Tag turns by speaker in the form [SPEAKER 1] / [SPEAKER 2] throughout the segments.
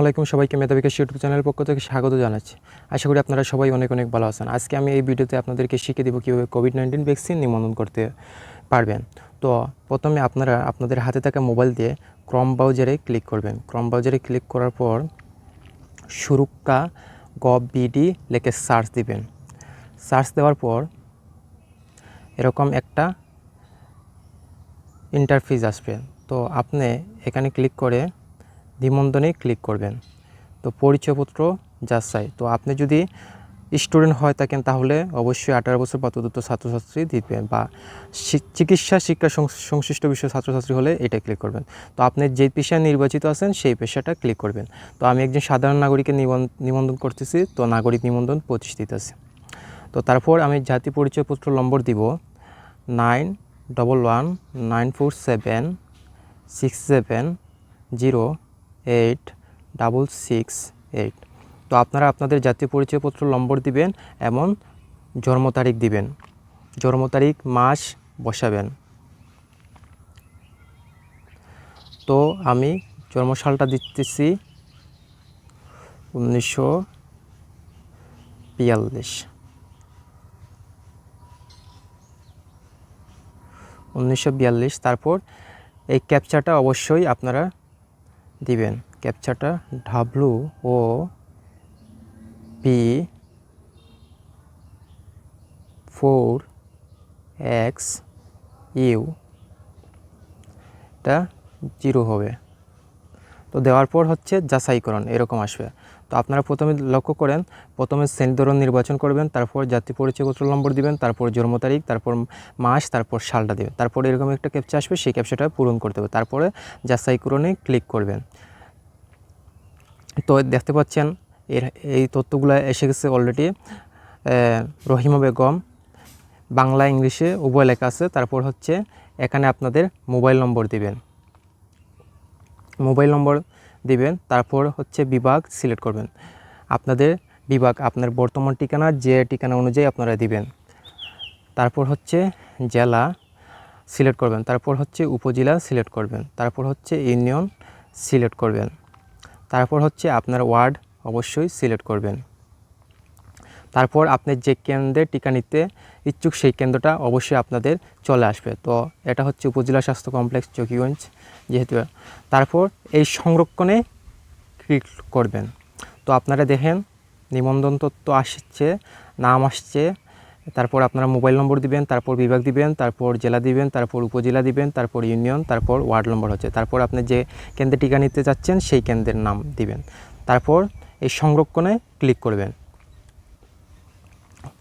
[SPEAKER 1] আসসালামু আলাইকুম সবাইকে মেধা বিকাশ ইউটিউব চ্যানেলের পক্ষ থেকে স্বাগত জানাচ্ছি। আশা করি আপনারা সবাই অনেক অনেক ভালো আছেন। আজকে আমি এই ভিডিওতে আপনাদেরকে শিখিয়ে দেব কীভাবে কোভিড-19 ভ্যাকসিন নিবন্ধন করতে পারবেন। তো প্রথমে আপনারা আপনাদের হাতে থাকা মোবাইল দিয়ে ক্রোম ব্রাউজারে ক্লিক করবেন। ক্রোম ব্রাউজারে ক্লিক করার পর surokka.gov.bd লিখে সার্চ দিবেন। সার্চ দেওয়ার পর এরকম একটা ইন্টারফেস আসবে। তো আপনি এখানে ক্লিক করে নিবন্ধনে ক্লিক করবেন। তো পরিচয়পত্র যাচাই, তো আপনি যদি স্টুডেন্ট হয় থাকেন তাহলে অবশ্যই 18 বছর বা তদুর্ধ্ব ছাত্রছাত্রী দিবেন, বা চিকিৎসা শিক্ষা সংশ্লিষ্ট বিষয় ছাত্রছাত্রী হলে এটা ক্লিক করবেন। তো আপনি যে পেশায় নির্বাচিত আছেন সেই পেশাটা ক্লিক করবেন। তো আমি একজন সাধারণ নাগরিকের নিবন্ধন করতেছি, তো নাগরিক নিবন্ধন প্রতিষ্ঠিত আছে। তো তারপর আমি জাতীয় পরিচয়পত্র নম্বর দিব 911194670668। তো আপনারা আপনাদের জাতীয় পরিচয়পত্র নম্বর দিবেন এবং জন্ম তারিখ দিবেন, জন্ম তারিখ মাস বসাবেন। তো আমি জন্মসালটা দিতেছি 1942। তারপর এই ক্যাপচাটা অবশ্যই আপনারা দিবেন। ক্যাপচাটা WOP4XU এটা 0 হবে। তো দেওয়ার পর হচ্ছে যাচাইকরণ এরকম আসবে। তো আপনারা প্রথমে লক্ষ্য করেন, প্রথমে শ্রেণী ধরন নির্বাচন করবেন, তারপর জাতীয় পরিচয়পত্র নম্বর দিবেন, তারপর জন্ম তারিখ, তারপর মাস, তারপর সালটা দিবেন। তারপরে এরকম একটা ক্যাপচা আসবে, সেই ক্যাপচাটা পূরণ করতে হবে। তারপরে যাচাইকরণে ক্লিক করবেন। তো দেখতে পাচ্ছেন এই তথ্যগুলো এসে গেছে অলরেডি। রহিমা বেগম বাংলা ইংলিশে উভয় লেখা আছে। তারপর হচ্ছে এখানে আপনাদের মোবাইল নম্বর দিবেন, মোবাইল নম্বর দিবেন। তারপর হচ্ছে বিভাগ সিলেক্ট করবেন, আপনাদের বিভাগ আপনার বর্তমান ঠিকানা, যে ঠিকানা অনুযায়ী আপনারা দিবেন। তারপর হচ্ছে জেলা সিলেক্ট করবেন, তারপর হচ্ছে উপজেলা সিলেক্ট করবেন, তারপর হচ্ছে ইউনিয়ন সিলেক্ট করবেন, তারপর হচ্ছে আপনার ওয়ার্ড অবশ্যই সিলেক্ট করবেন। তারপর আপনি যে কেন্দ্রে টিকা নিতে ইচ্ছুক সেই কেন্দ্রটা অবশ্যই আপনাদের চলে আসবে। তো এটা হচ্ছে উপজেলা স্বাস্থ্য কমপ্লেক্স চকিগঞ্জ যেহেতু। তারপর এই সংরক্ষণে ক্লিক করবেন। তো আপনারা দেখেন নিবন্ধন তথ্য আসছে, নাম আসছে, তারপর আপনারা মোবাইল নম্বর দিবেন, তারপর বিভাগ দিবেন, তারপর জেলা দিবেন, তারপর উপজেলা দিবেন, তারপর ইউনিয়ন, তারপর ওয়ার্ড নম্বর হচ্ছে। তারপর আপনি যে কেন্দ্রে টিকা নিতে যাচ্ছেন সেই কেন্দ্রের নাম দিবেন। তারপর এই সংরক্ষণে ক্লিক করবেন।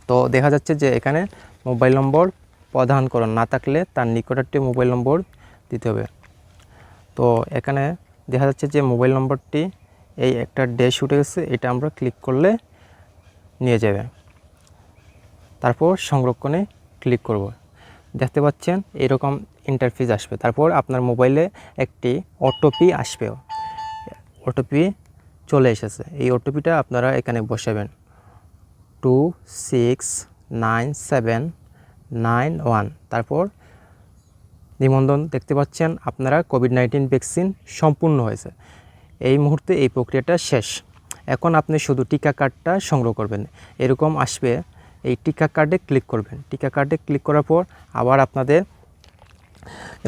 [SPEAKER 1] তো দেখা যাচ্ছে যে এখানে মোবাইল নম্বর প্রদানকরণ না থাকলে তার নিকটবর্তী মোবাইল নম্বর দিতে হবে। তো এখানে দেখা যাচ্ছে যে মোবাইল নম্বরটি এই একটা ড্যাশ উঠে গেছে, এটা আমরা ক্লিক করলে নিয়ে যাবে। তারপর সংরক্ষণে ক্লিক করব। দেখতে পাচ্ছেন এরকম ইন্টারফেস আসবে। তারপর আপনার মোবাইলে একটি ওটিপি আসবে, ওটিপি চলে এসেছে। এই ওটিপিটা আপনারা এখানে বসাবেন 269791। তারপর নিবন্ধন দেখতে পাচ্ছেন আপনারা কোভিড-19 ভ্যাকসিন সম্পূর্ণ হয়েছে। এই মুহূর্তে এই প্রক্রিয়াটা শেষ। এখন আপনি শুধু টিকা কার্ডটা সংগ্রহ করবেন, এরকম আসবে। এই টিকা কার্ডে ক্লিক করবেন। টিকা কার্ডে ক্লিক করার পর আবার আপনাদের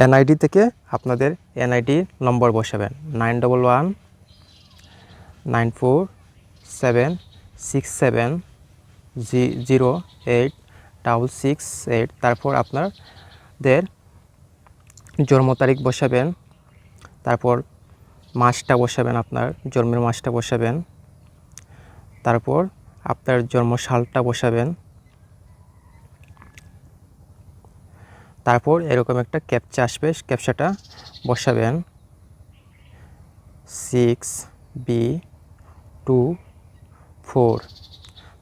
[SPEAKER 1] এনআইডি থেকে আপনাদের এনআইডি নম্বর বসাবেন 91194767086668। তারপর আপনাদের জন্ম তারিখ বসাবেন, তারপর মাসটা বসাবেন, আপনার জন্মের মাসটা বসাবেন, তারপর আপনার জন্ম সালটা বসাবেন। তারপর এরকম একটা ক্যাপচা আসবে, ক্যাপচাটা বসাবেন 6B24।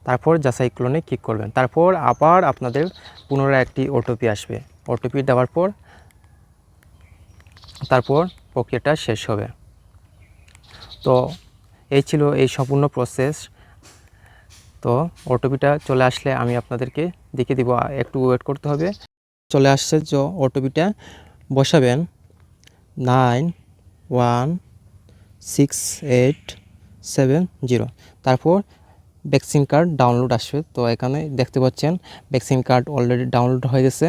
[SPEAKER 1] তারপর যাচাইকরণে ক্লিক করবেন। তারপর আবার আপনাদের পুনরায় একটি ওটিপি আসবে। ওটিপি দেওয়ার পর তারপর প্রক্রিয়াটা শেষ হবে। তো এই ছিল এই সম্পূর্ণ প্রসেস। তো ওটিপিটা চলে আসলে আমি আপনাদেরকে দেখিয়ে দিব, একটু ওয়েট করতে হবে। চলে আসছে, যে ওটিপিটা বসাবেন 9168 70। তারপর ভ্যাকসিন কার্ড ডাউনলোড আসবে। তো এখানে দেখতে পাচ্ছেন ভ্যাকসিন কার্ড অলরেডি ডাউনলোড হয়ে গেছে।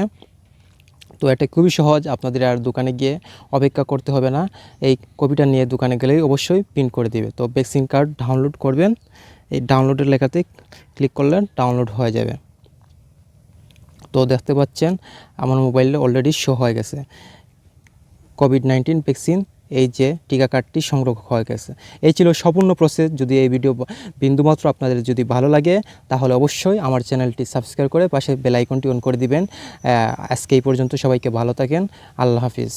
[SPEAKER 1] তো এটা খুবই সহজ, আপনাদের আর দোকানে গিয়ে অপেক্ষা করতে হবে না। এই কপিটা নিয়ে দোকানে গেলেই অবশ্যই প্রিন্ট করে দিবে। তো ভ্যাকসিন কার্ড ডাউনলোড করবেন, এই ডাউনলোডের লেখাতে ক্লিক করলে ডাউনলোড হয়ে যাবে। তো দেখতে পাচ্ছেন আমার মোবাইলে অলরেডি শো হয়ে গেছে কোভিড-19 ভ্যাকসিন, এই যে টিকা কার্ডটি সংগ্রহ হয়ে গেছে। এই ছিল সম্পূর্ণ প্রসেস। যদি এই ভিডিও বিন্দুমাত্র আপনাদের যদি ভালো লাগে তাহলে অবশ্যই আমার চ্যানেলটি সাবস্ক্রাইব করে পাশে বেল আইকনটি অন করে দিবেন। আজকে এই পর্যন্ত, সবাইকে ভালো থাকেন, আল্লাহ হাফিজ।